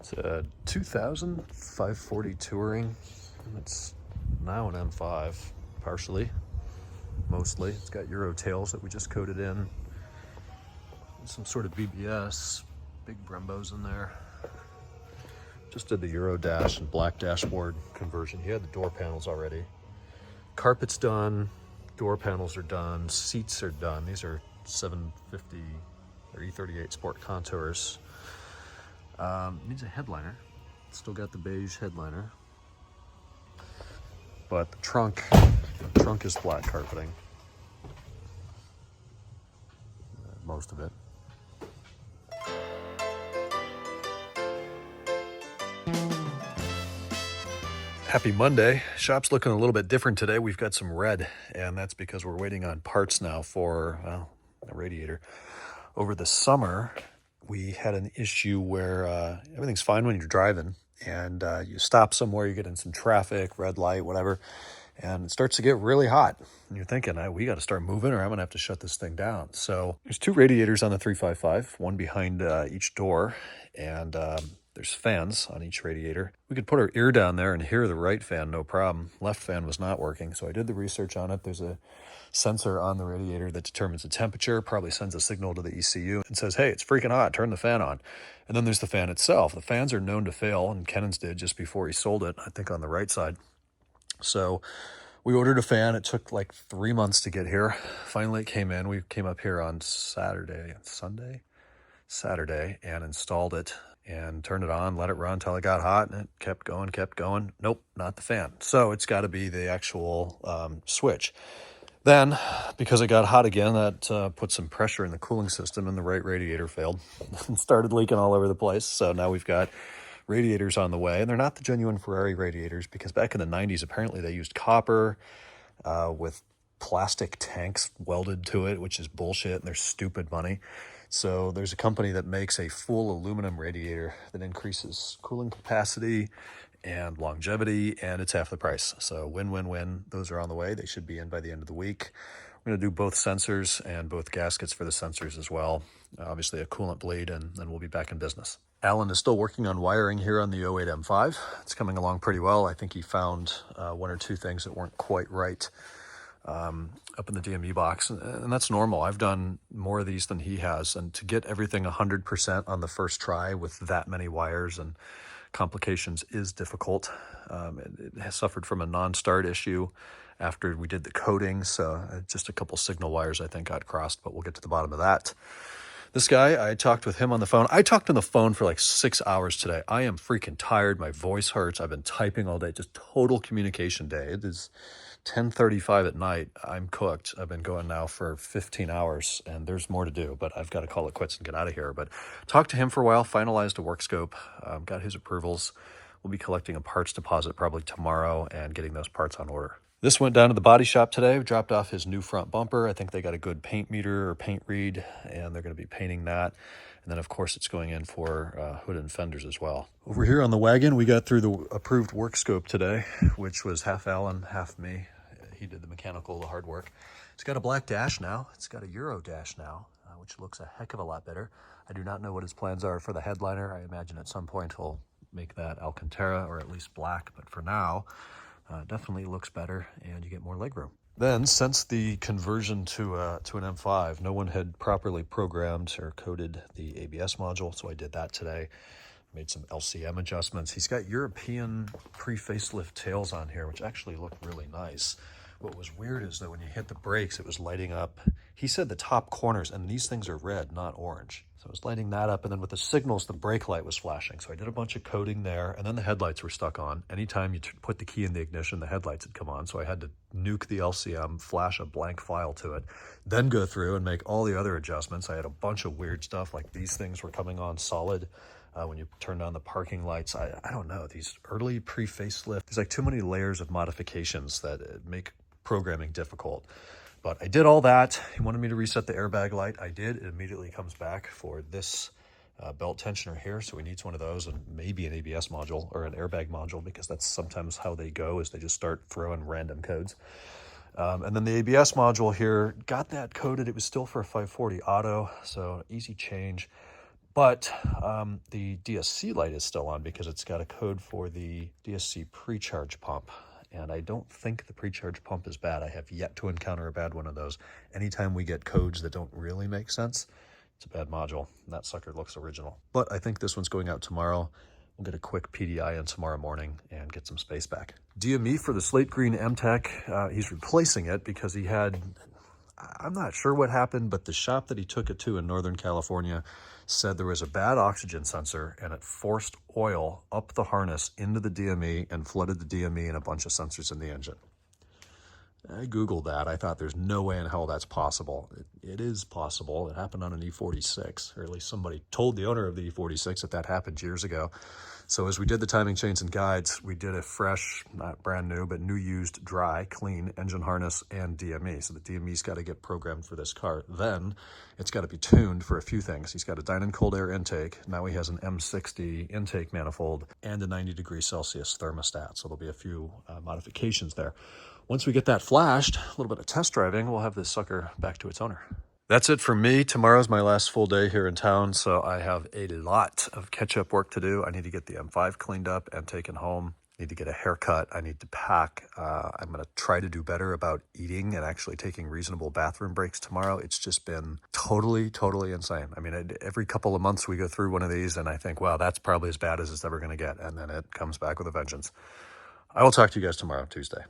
It's a 2000 540 Touring. It's now an M5, partially, mostly. It's got Euro tails that we just coated in. Some sort of BBS, big Brembos in there. Just did the Euro dash and black dashboard conversion. He had the door panels already. Carpet's done, door panels are done, seats are done. These are 750 or E38 Sport Contours. Needs a headliner. Still got the beige headliner. But the trunk is flat carpeting. Most of it. Happy Monday. Shop's looking a little bit different today. We've got some red, and that's because we're waiting on parts now for, well, a radiator. Over the summer, we had an issue where everything's fine when you're driving, and you stop somewhere, you get in some traffic, red light, whatever, and it starts to get really hot. And you're thinking, we got to start moving or I'm going to have to shut this thing down. So there's two radiators on the 355, one behind each door, and there's fans on each radiator. We could put our ear down there and hear the right fan, no problem. Left fan was not working, so I did the research on it. There's a sensor on the radiator that determines the temperature, probably sends a signal to the ECU and says, hey, it's freaking hot, turn the fan on. And then there's the fan itself. The fans are known to fail, and Kennan's did just before he sold it, I think on the right side. So we ordered a fan. It took like 3 months to get here. Finally, it came in. We came up here on Saturday, and installed it and turned it on, let it run until it got hot, and it kept going. Nope, not the fan. So it's got to be the actual switch. Then, because it got hot again, that put some pressure in the cooling system, and the right radiator failed and started leaking all over the place. So now we've got radiators on the way, and they're not the genuine Ferrari radiators, because back in the 90s, apparently they used copper with plastic tanks welded to it, which is bullshit, and they're stupid money. So there's a company that makes a full aluminum radiator that increases cooling capacity and longevity, and it's half the price. So win. Those are on the way. They should be in by the end of the week. We're going to do both sensors and both gaskets for the sensors as well. Obviously a coolant bleed, and then we'll be back in business. Alan is still working on wiring here on the 08 M5. It's coming along pretty well. I think he found one or two things that weren't quite right up in the DME box, and that's normal. I've done more of these than he has, and to get everything 100% on the first try with that many wires and complications is difficult. It has suffered from a non-start issue after we did the coating, so just a couple signal wires I think got crossed, but we'll get to the bottom of that. This guy, I talked with him on the phone. I talked on the phone for like 6 hours today. I am freaking tired. My voice hurts. I've been typing all day. Just total communication day. It is 10:35 at night. I'm cooked. I've been going now for 15 hours, and there's more to do, but I've got to call it quits and get out of here. But talked to him for a while, finalized a work scope, got his approvals. We'll be collecting a parts deposit probably tomorrow and getting those parts on order. This went down to the body shop today. We dropped off his new front bumper. I think they got a good paint meter or paint read, and they're going to be painting that. And then, of course, it's going in for hood and fenders as well. Over here on the wagon, we got through the approved work scope today, which was half Alan, half me. He did the mechanical, the hard work. It's got a black dash now. It's got a Euro dash now, which looks a heck of a lot better. I do not know what his plans are for the headliner. I imagine at some point he'll make that Alcantara or at least black, but for now, definitely looks better, and you get more legroom. Then, since the conversion to an M5, no one had properly programmed or coded the ABS module, so I did that today. Made some LCM adjustments. He's got European pre-facelift tails on here, which actually look really nice. What was weird is that when you hit the brakes, it was lighting up. He said the top corners, and these things are red, not orange. So it was lighting that up, and then with the signals, the brake light was flashing. So I did a bunch of coding there, and then the headlights were stuck on. Anytime you put the key in the ignition, the headlights would come on. So I had to nuke the LCM, flash a blank file to it, then go through and make all the other adjustments. I had a bunch of weird stuff, like these things were coming on solid. When you turn on the parking lights, I don't know, these early pre-facelift, there's like too many layers of modifications that make programming difficult. But I did all that. He wanted me to reset the airbag light. I did. It immediately comes back for this belt tensioner here. So he needs one of those, and maybe an ABS module or an airbag module, because that's sometimes how they go, is they just start throwing random codes. And then the ABS module here, got that coded. It was still for a 540 auto, so easy change. But the DSC light is still on because it's got a code for the DSC pre-charge pump. And I don't think the pre-charge pump is bad. I have yet to encounter a bad one of those. Anytime we get codes that don't really make sense, it's a bad module. And that sucker looks original. But I think this one's going out tomorrow. We'll get a quick PDI in tomorrow morning and get some space back. DME for the slate green M-Tech, he's replacing it because he had, I'm not sure what happened, but the shop that he took it to in Northern California said there was a bad oxygen sensor and it forced oil up the harness into the DME and flooded the DME and a bunch of sensors in the engine. I Googled that. I thought there's no way in hell that's possible. It is possible. It happened on an E46, or at least somebody told the owner of the E46 that happened years ago. So as we did the timing chains and guides, we did a fresh, not brand new, but new used, dry, clean engine harness and DME. So the DME's got to get programmed for this car. Then it's got to be tuned for a few things. He's got a Dynon cold air intake. Now he has an M60 intake manifold and a 90 degrees Celsius thermostat. So there'll be a few modifications there. Once we get that flashed, a little bit of test driving, we'll have this sucker back to its owner. That's it for me. Tomorrow's my last full day here in town, so I have a lot of catch-up work to do. I need to get the M5 cleaned up and taken home. I need to get a haircut. I need to pack. I'm going to try to do better about eating and actually taking reasonable bathroom breaks tomorrow. It's just been totally insane. I mean, every couple of months we go through one of these and I think, wow, that's probably as bad as it's ever going to get. And then it comes back with a vengeance. I will talk to you guys tomorrow, Tuesday.